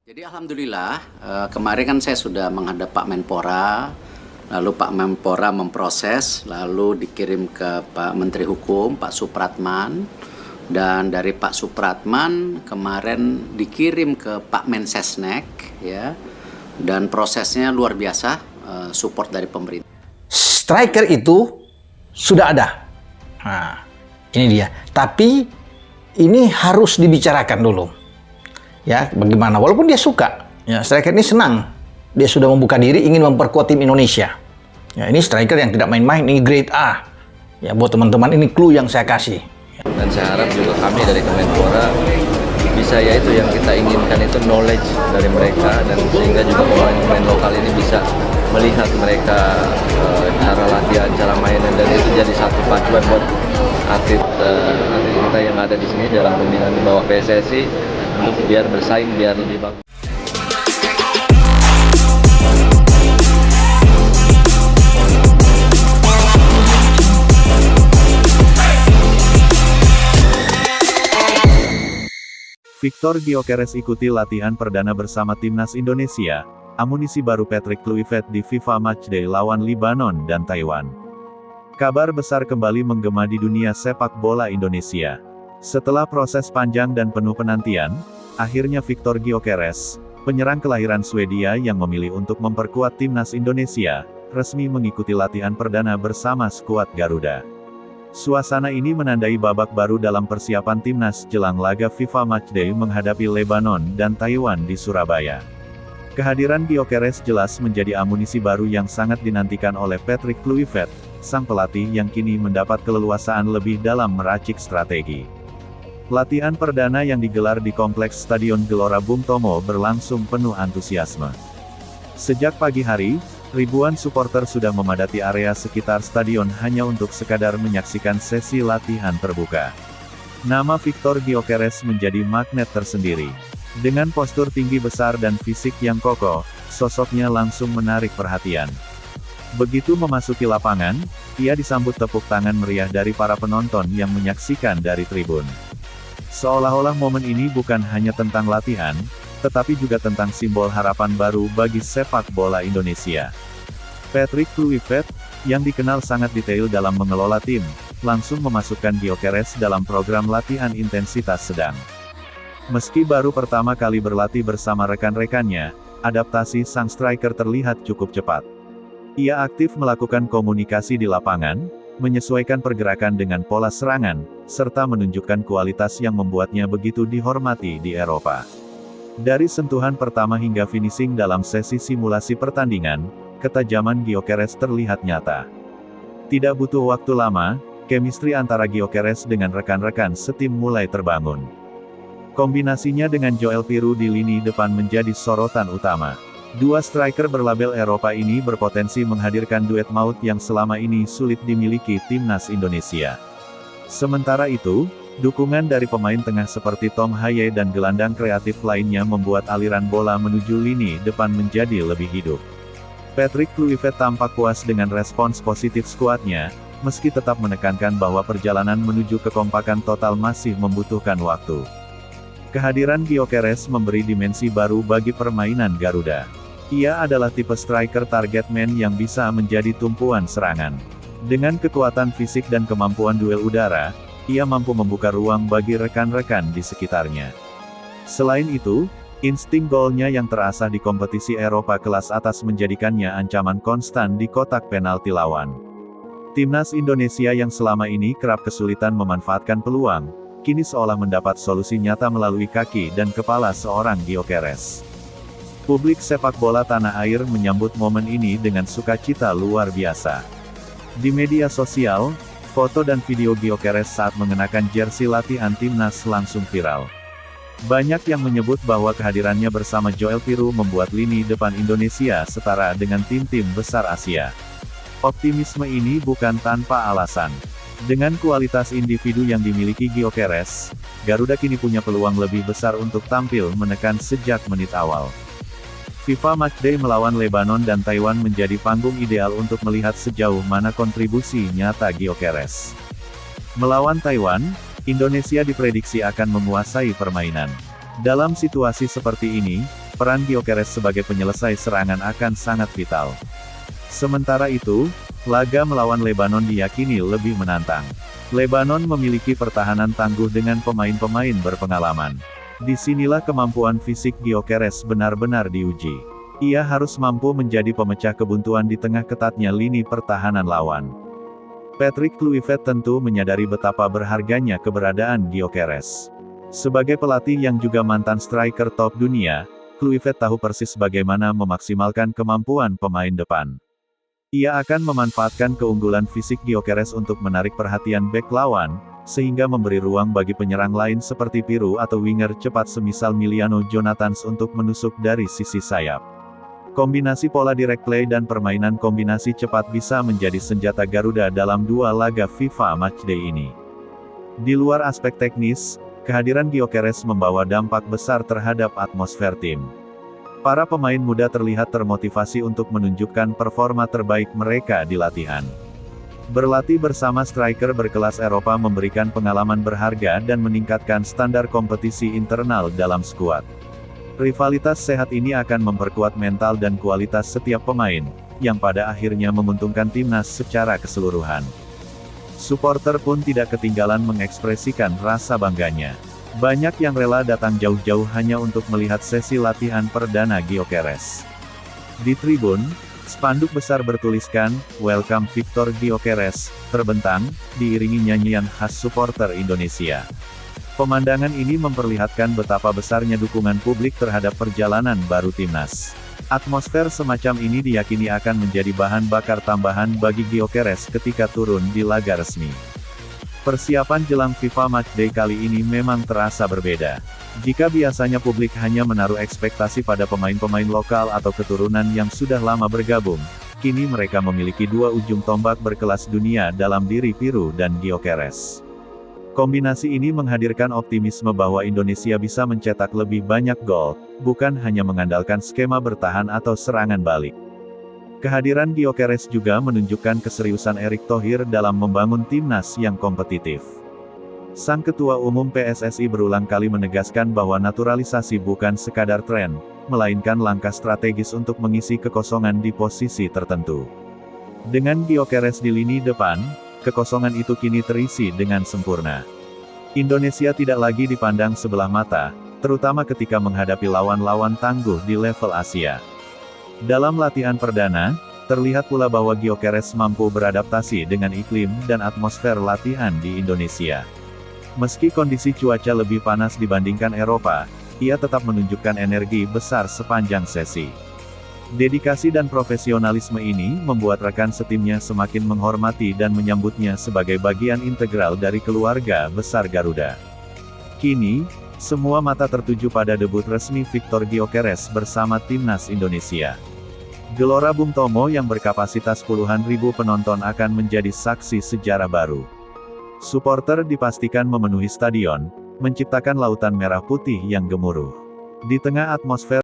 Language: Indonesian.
Jadi alhamdulillah kemarin kan saya sudah menghadap Pak Menpora, lalu Pak Menpora memproses, lalu dikirim ke Pak Menteri Hukum, Pak Supratman, dan dari Pak Supratman kemarin dikirim ke Pak Mensesnek, ya, dan prosesnya luar biasa, support dari pemerintah. Striker itu sudah ada. Nah, ini dia. Tapi ini harus dibicarakan dulu. Ya, bagaimana? Walaupun dia suka, ya, striker ini senang. Dia sudah membuka diri ingin memperkuat tim Indonesia. Ya, ini striker yang tidak main-main, ini grade A. Ya, buat teman-teman ini clue yang saya kasih. Dan saya harap juga kami dari Kemenpora bisa, yaitu yang kita inginkan itu knowledge dari mereka, dan sehingga juga pemain-pemain lokal ini bisa melihat mereka cara latihan, cara mainan, dan itu jadi satu pacuan buat atlet kita yang ada di sini dalam pembinaan di bawah PSSI untuk biar bersaing, biar lebih bagus. Victor Gyökeres ikuti latihan perdana bersama Timnas Indonesia, amunisi baru Patrick Kluivert di FIFA Matchday lawan Libanon dan Taiwan. Kabar besar kembali menggema di dunia sepak bola Indonesia. Setelah proses panjang dan penuh penantian, akhirnya Victor Gyökeres, penyerang kelahiran Swedia yang memilih untuk memperkuat Timnas Indonesia, resmi mengikuti latihan perdana bersama skuad Garuda. Suasana ini menandai babak baru dalam persiapan Timnas jelang laga FIFA Matchday menghadapi Lebanon dan Taiwan di Surabaya. Kehadiran Gyökeres jelas menjadi amunisi baru yang sangat dinantikan oleh Patrick Kluivert, sang pelatih yang kini mendapat keleluasaan lebih dalam meracik strategi. Latihan perdana yang digelar di Kompleks Stadion Gelora Bung Tomo berlangsung penuh antusiasme. Sejak pagi hari, ribuan supporter sudah memadati area sekitar stadion hanya untuk sekadar menyaksikan sesi latihan terbuka. Nama Victor Gyökeres menjadi magnet tersendiri. Dengan postur tinggi besar dan fisik yang kokoh, sosoknya langsung menarik perhatian. Begitu memasuki lapangan, ia disambut tepuk tangan meriah dari para penonton yang menyaksikan dari tribun. Seolah-olah momen ini bukan hanya tentang latihan, tetapi juga tentang simbol harapan baru bagi sepak bola Indonesia. Patrick Kluivert, yang dikenal sangat detail dalam mengelola tim, langsung memasukkan Gyökeres dalam program latihan intensitas sedang. Meski baru pertama kali berlatih bersama rekan-rekannya, adaptasi sang striker terlihat cukup cepat. Ia aktif melakukan komunikasi di lapangan, menyesuaikan pergerakan dengan pola serangan, serta menunjukkan kualitas yang membuatnya begitu dihormati di Eropa. Dari sentuhan pertama hingga finishing dalam sesi simulasi pertandingan, ketajaman Gyökeres terlihat nyata. Tidak butuh waktu lama, chemistry antara Gyökeres dengan rekan-rekan setim mulai terbangun. Kombinasinya dengan Joel Piroe di lini depan menjadi sorotan utama. Dua striker berlabel Eropa ini berpotensi menghadirkan duet maut yang selama ini sulit dimiliki Timnas Indonesia. Sementara itu, dukungan dari pemain tengah seperti Tom Haye dan gelandang kreatif lainnya membuat aliran bola menuju lini depan menjadi lebih hidup. Patrick Kluivert tampak puas dengan respons positif skuadnya, meski tetap menekankan bahwa perjalanan menuju kekompakan total masih membutuhkan waktu. Kehadiran Gyökeres memberi dimensi baru bagi permainan Garuda. Ia adalah tipe striker target man yang bisa menjadi tumpuan serangan. Dengan kekuatan fisik dan kemampuan duel udara, ia mampu membuka ruang bagi rekan-rekan di sekitarnya. Selain itu, insting golnya yang terasah di kompetisi Eropa kelas atas menjadikannya ancaman konstan di kotak penalti lawan. Timnas Indonesia yang selama ini kerap kesulitan memanfaatkan peluang, kini seolah mendapat solusi nyata melalui kaki dan kepala seorang Gyökeres. Publik sepak bola tanah air menyambut momen ini dengan sukacita luar biasa. Di media sosial, foto dan video Gyökeres saat mengenakan jersey latihan Timnas langsung viral. Banyak yang menyebut bahwa kehadirannya bersama Joel Piroe membuat lini depan Indonesia setara dengan tim-tim besar Asia. Optimisme ini bukan tanpa alasan. Dengan kualitas individu yang dimiliki Gyökeres, Garuda kini punya peluang lebih besar untuk tampil menekan sejak menit awal. FIFA Matchday melawan Lebanon dan Taiwan menjadi panggung ideal untuk melihat sejauh mana kontribusi nyata Gyökeres. Melawan Taiwan, Indonesia diprediksi akan menguasai permainan. Dalam situasi seperti ini, peran Gyökeres sebagai penyelesai serangan akan sangat vital. Sementara itu, laga melawan Lebanon diyakini lebih menantang. Lebanon memiliki pertahanan tangguh dengan pemain-pemain berpengalaman. Disinilah kemampuan fisik Gyökeres benar-benar diuji. Ia harus mampu menjadi pemecah kebuntuan di tengah ketatnya lini pertahanan lawan. Patrick Kluivert tentu menyadari betapa berharganya keberadaan Gyökeres. Sebagai pelatih yang juga mantan striker top dunia, Kluivert tahu persis bagaimana memaksimalkan kemampuan pemain depan. Ia akan memanfaatkan keunggulan fisik Gyökeres untuk menarik perhatian bek lawan, sehingga memberi ruang bagi penyerang lain seperti Pirou atau winger cepat semisal Emiliano Jonathans untuk menusuk dari sisi sayap. Kombinasi pola direct play dan permainan kombinasi cepat bisa menjadi senjata Garuda dalam 2 laga FIFA Matchday ini. Di luar aspek teknis, kehadiran Gyökeres membawa dampak besar terhadap atmosfer tim. Para pemain muda terlihat termotivasi untuk menunjukkan performa terbaik mereka di latihan. Berlatih bersama striker berkelas Eropa memberikan pengalaman berharga dan meningkatkan standar kompetisi internal dalam skuad. Rivalitas sehat ini akan memperkuat mental dan kualitas setiap pemain, yang pada akhirnya menguntungkan timnas secara keseluruhan. Supporter pun tidak ketinggalan mengekspresikan rasa bangganya. Banyak yang rela datang jauh-jauh hanya untuk melihat sesi latihan perdana Gyökeres. Di tribun, spanduk besar bertuliskan, "Welcome Victor Gyökeres," terbentang, diiringi nyanyian khas supporter Indonesia. Pemandangan ini memperlihatkan betapa besarnya dukungan publik terhadap perjalanan baru timnas. Atmosfer semacam ini diyakini akan menjadi bahan bakar tambahan bagi Gyökeres ketika turun di laga resmi. Persiapan jelang FIFA Matchday kali ini memang terasa berbeda. Jika biasanya publik hanya menaruh ekspektasi pada pemain-pemain lokal atau keturunan yang sudah lama bergabung, kini mereka memiliki 2 ujung tombak berkelas dunia dalam diri Pirou dan Gyökeres. Kombinasi ini menghadirkan optimisme bahwa Indonesia bisa mencetak lebih banyak gol, bukan hanya mengandalkan skema bertahan atau serangan balik. Kehadiran Gyökeres juga menunjukkan keseriusan Erick Thohir dalam membangun timnas yang kompetitif. Sang Ketua Umum PSSI berulang kali menegaskan bahwa naturalisasi bukan sekadar tren, melainkan langkah strategis untuk mengisi kekosongan di posisi tertentu. Dengan Gyökeres di lini depan, kekosongan itu kini terisi dengan sempurna. Indonesia tidak lagi dipandang sebelah mata, terutama ketika menghadapi lawan-lawan tangguh di level Asia. Dalam latihan perdana, terlihat pula bahwa Gyökeres mampu beradaptasi dengan iklim dan atmosfer latihan di Indonesia. Meski kondisi cuaca lebih panas dibandingkan Eropa, ia tetap menunjukkan energi besar sepanjang sesi. Dedikasi dan profesionalisme ini membuat rekan setimnya semakin menghormati dan menyambutnya sebagai bagian integral dari keluarga besar Garuda. Kini, semua mata tertuju pada debut resmi Victor Gyökeres bersama timnas Indonesia. Gelora Bung Tomo yang berkapasitas puluhan ribu penonton akan menjadi saksi sejarah baru. Supporter dipastikan memenuhi stadion, menciptakan lautan merah putih yang gemuruh. Di tengah atmosfer